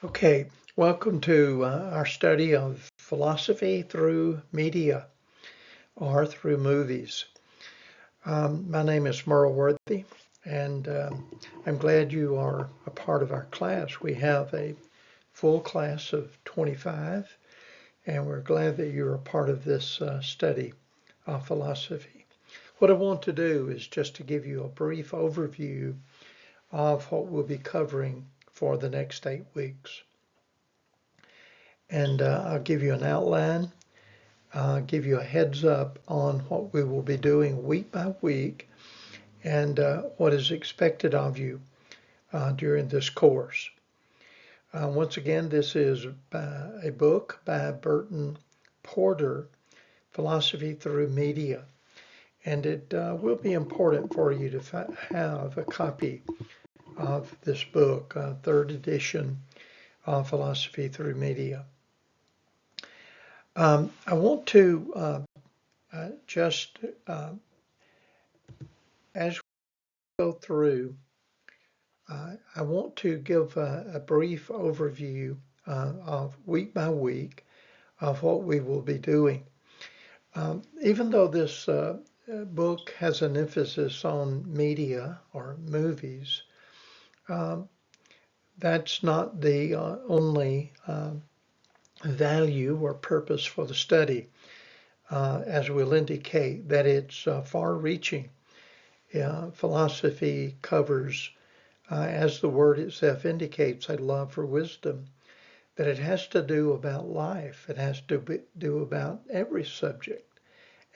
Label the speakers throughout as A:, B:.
A: Okay, welcome to our study of philosophy through media or through movies. My name is Merle Worthy, and I'm glad you are a part of our class. We have a full class of 25, and we're glad that you're a part of this study of philosophy. What I want to do is just to give you a brief overview of what we'll be covering for the next 8 weeks. And I'll give you an outline, give you a heads up on what we will be doing week by week and what is expected of you during this course. Once again, this is a book by Burton Porter, Philosophy Through Media, and it will be important for you to have a copy of this book, third edition of Philosophy Through Media. I want to just, as we go through, I want to give a brief overview of week by week of what we will be doing. Even though this book has an emphasis on media or movies, that's not the only value or purpose for the study, as we'll indicate that it's far-reaching. Philosophy covers, as the word itself indicates, a love for wisdom, that it has to do about life. It has to do about every subject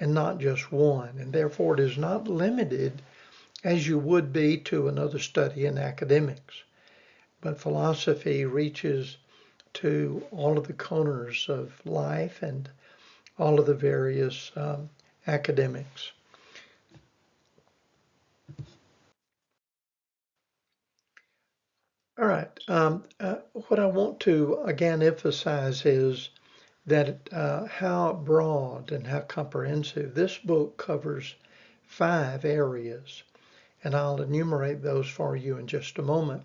A: and not just one. And therefore it is not limited as you would be to another study in academics. But philosophy reaches to all of the corners of life and all of the various academics. All right. What I want to again emphasize is that how broad and how comprehensive this book covers 5 areas, and I'll enumerate those for you in just a moment.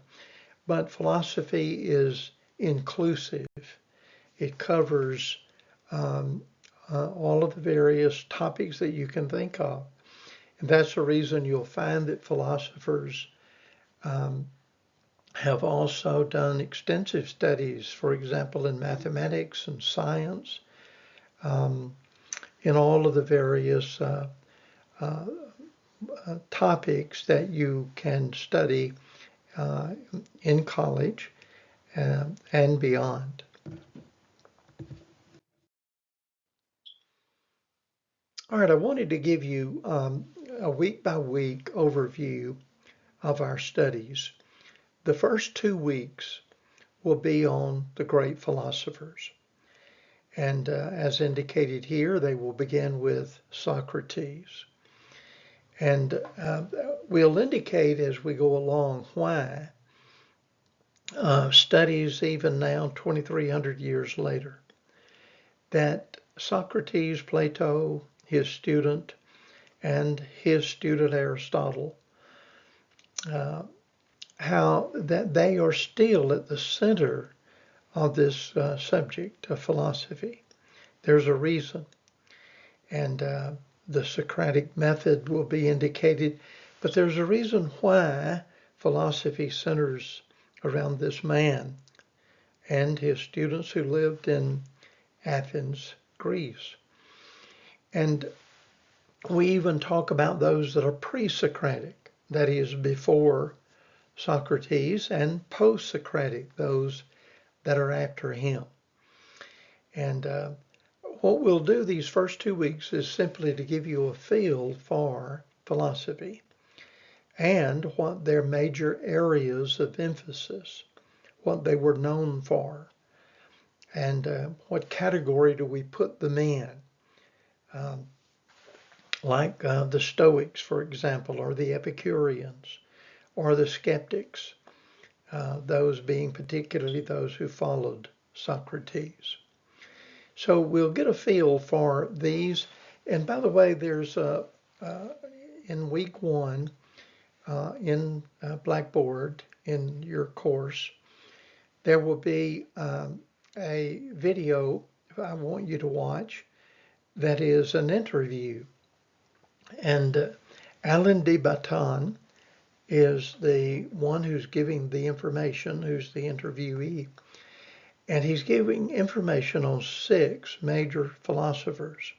A: But philosophy is inclusive. It covers all of the various topics that you can think of. And that's the reason you'll find that philosophers have also done extensive studies, for example, in mathematics and science, in all of the various topics that you can study in college and beyond. All right, I wanted to give you a week by week overview of our studies. The first 2 weeks will be on the great philosophers. And as indicated here, they will begin with Socrates. And we'll indicate as we go along why studies even now, 2,300 years later, that Socrates, Plato, his student, and his student Aristotle, how that they are still at the center of this subject of philosophy. There's a reason, and the Socratic method will be indicated, but there's a reason why philosophy centers around this man and his students who lived in Athens, Greece. And we even talk about those that are pre-Socratic, that is before Socrates, and post-Socratic, those that are after him. And what we'll do these first 2 weeks is simply to give you a feel for philosophy and what their major areas of emphasis, what they were known for, and what category do we put them in. Like the Stoics, for example, or the Epicureans, or the skeptics, those being particularly those who followed Socrates. So we'll get a feel for these. And by the way, there's in week 1 in Blackboard in your course, there will be a video I want you to watch that is an interview. And Alain de Botton is the one who's giving the information, who's the interviewee. And he's giving information on 6 major philosophers.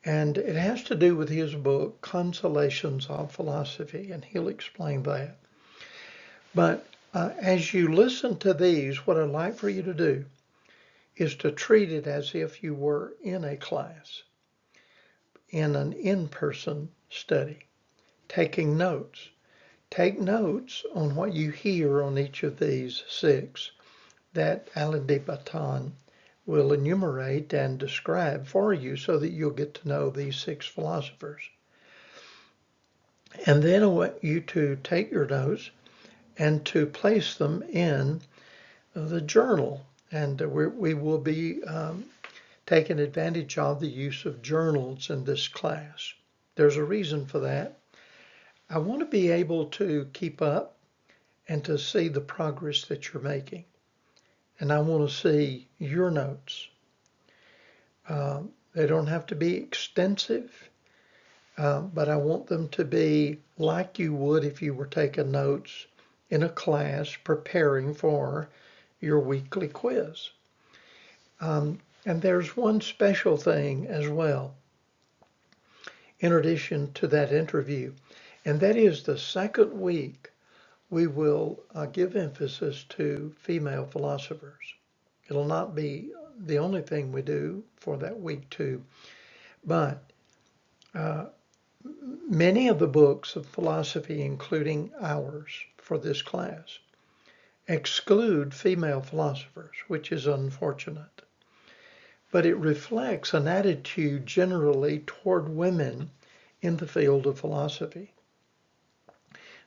A: And it has to do with his book, Consolations of Philosophy, and he'll explain that. But as you listen to these, what I'd like for you to do is to treat it as if you were in a class, in an in-person study, taking notes. Take notes on what you hear on each of these 6 that Alain de Botton will enumerate and describe for you so that you'll get to know these 6 philosophers. And then I want you to take your notes and to place them in the journal. And we will be taking advantage of the use of journals in this class. There's a reason for that. I want to be able to keep up and to see the progress that you're making. And I want to see your notes. They don't have to be extensive, but I want them to be like you would if you were taking notes in a class preparing for your weekly quiz. And there's one special thing as well, in addition to that interview, and that is the second week we will give emphasis to female philosophers. It'll not be the only thing we do for that week too, but many of the books of philosophy, including ours for this class, exclude female philosophers, which is unfortunate. But it reflects an attitude generally toward women in the field of philosophy.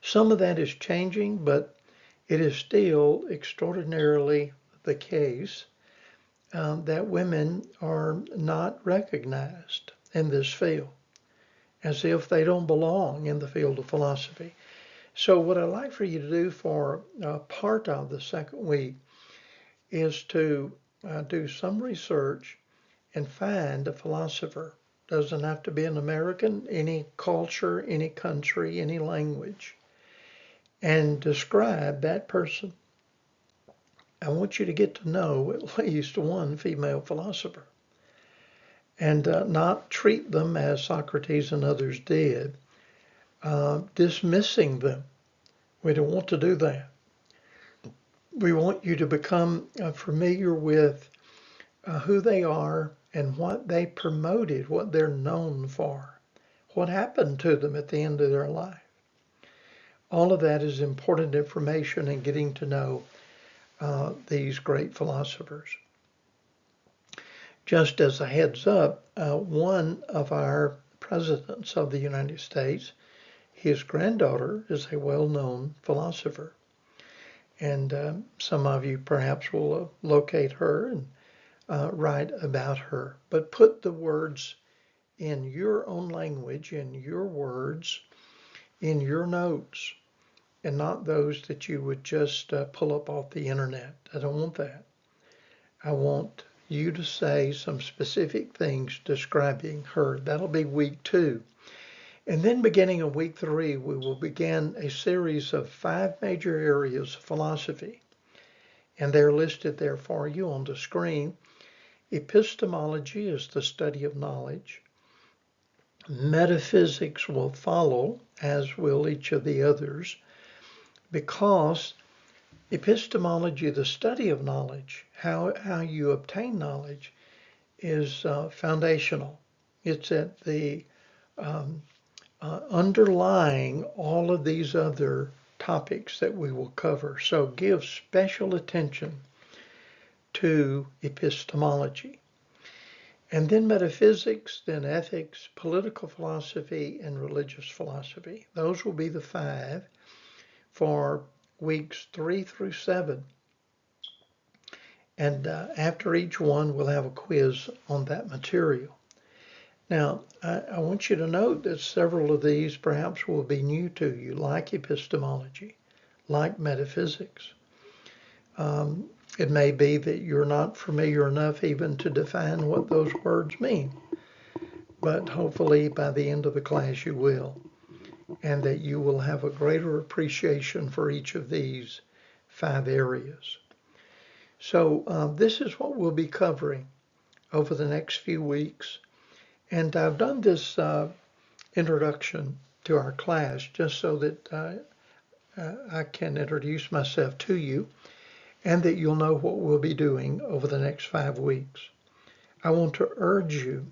A: Some of that is changing, but it is still extraordinarily the case that women are not recognized in this field, as if they don't belong in the field of philosophy. So what I'd like for you to do for part of the second week is to do some research and find a philosopher. Doesn't have to be an American, any culture, any country, any language, and describe that person. I want you to get to know at least one female philosopher and not treat them as Socrates and others did, dismissing them. We don't want to do that. We want you to become familiar with who they are and what they promoted, what they're known for, what happened to them at the end of their life. All of that is important information in getting to know these great philosophers. Just as a heads up, one of our presidents of the United States, his granddaughter is a well-known philosopher. And some of you perhaps will locate her and write about her. But put the words in your own language, in your words, in your notes, and not those that you would just pull up off the internet. I don't want that. I want you to say some specific things describing her. That'll be week 2. And then beginning in week 3, we will begin a series of 5 major areas of philosophy. And they're listed there for you on the screen. Epistemology is the study of knowledge. Metaphysics will follow, as will each of the others, because epistemology, the study of knowledge, how you obtain knowledge, is foundational. It's at the underlying all of these other topics that we will cover. So give special attention to epistemology. And then metaphysics, then ethics, political philosophy, and religious philosophy. Those will be the 5 for weeks 3 through 7. And after each one, we'll have a quiz on that material. Now, I want you to note that several of these perhaps will be new to you, like epistemology, like metaphysics. It may be that you're not familiar enough even to define what those words mean, but hopefully by the end of the class you will, and that you will have a greater appreciation for each of these 5 areas. So this is what we'll be covering over the next few weeks. And I've done this introduction to our class just so that I can introduce myself to you and that you'll know what we'll be doing over the next 5 weeks. I want to urge you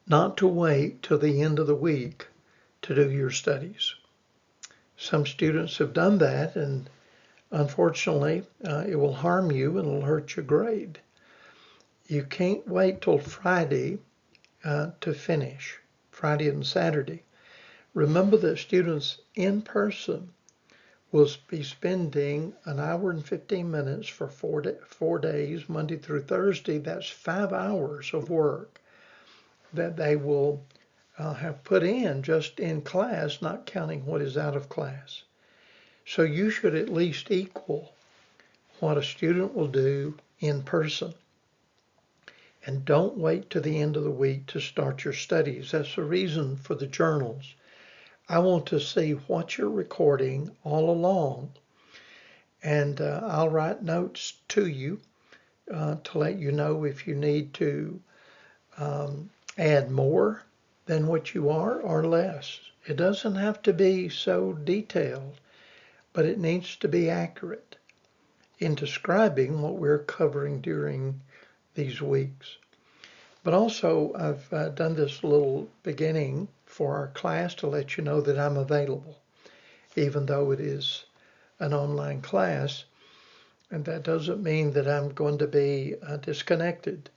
A: not to wait till the end of the week to do your studies. Some students have done that, and unfortunately, it will harm you and it'll hurt your grade. You can't wait till Friday to finish, Friday and Saturday. Remember that students in person will be spending an hour and 15 minutes for 4 days, Monday through Thursday. That's 5 hours of work that they will have put in just in class, not counting what is out of class. So you should at least equal what a student will do in person. And don't wait to the end of the week to start your studies. That's the reason for the journals. I want to see what you're recording all along, and I'll write notes to you to let you know if you need to add more than what you are or less. It doesn't have to be so detailed, but it needs to be accurate in describing what we're covering during these weeks. But also, I've done this little beginning for our class to let you know that I'm available, even though it is an online class. And that doesn't mean that I'm going to be disconnected.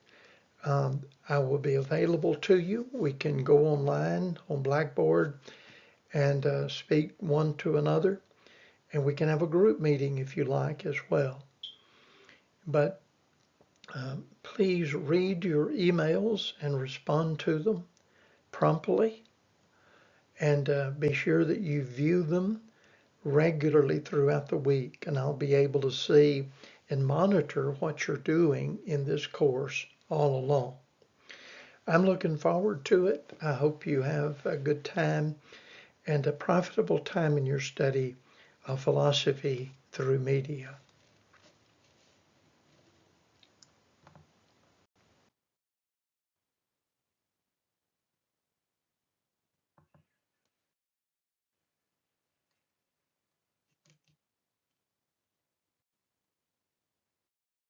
A: I will be available to you. We can go online on Blackboard and speak one to another. And we can have a group meeting if you like as well. But please read your emails and respond to them promptly. And be sure that you view them regularly throughout the week. And I'll be able to see and monitor what you're doing in this course all along. I'm looking forward to it. I hope you have a good time and a profitable time in your study of philosophy through media.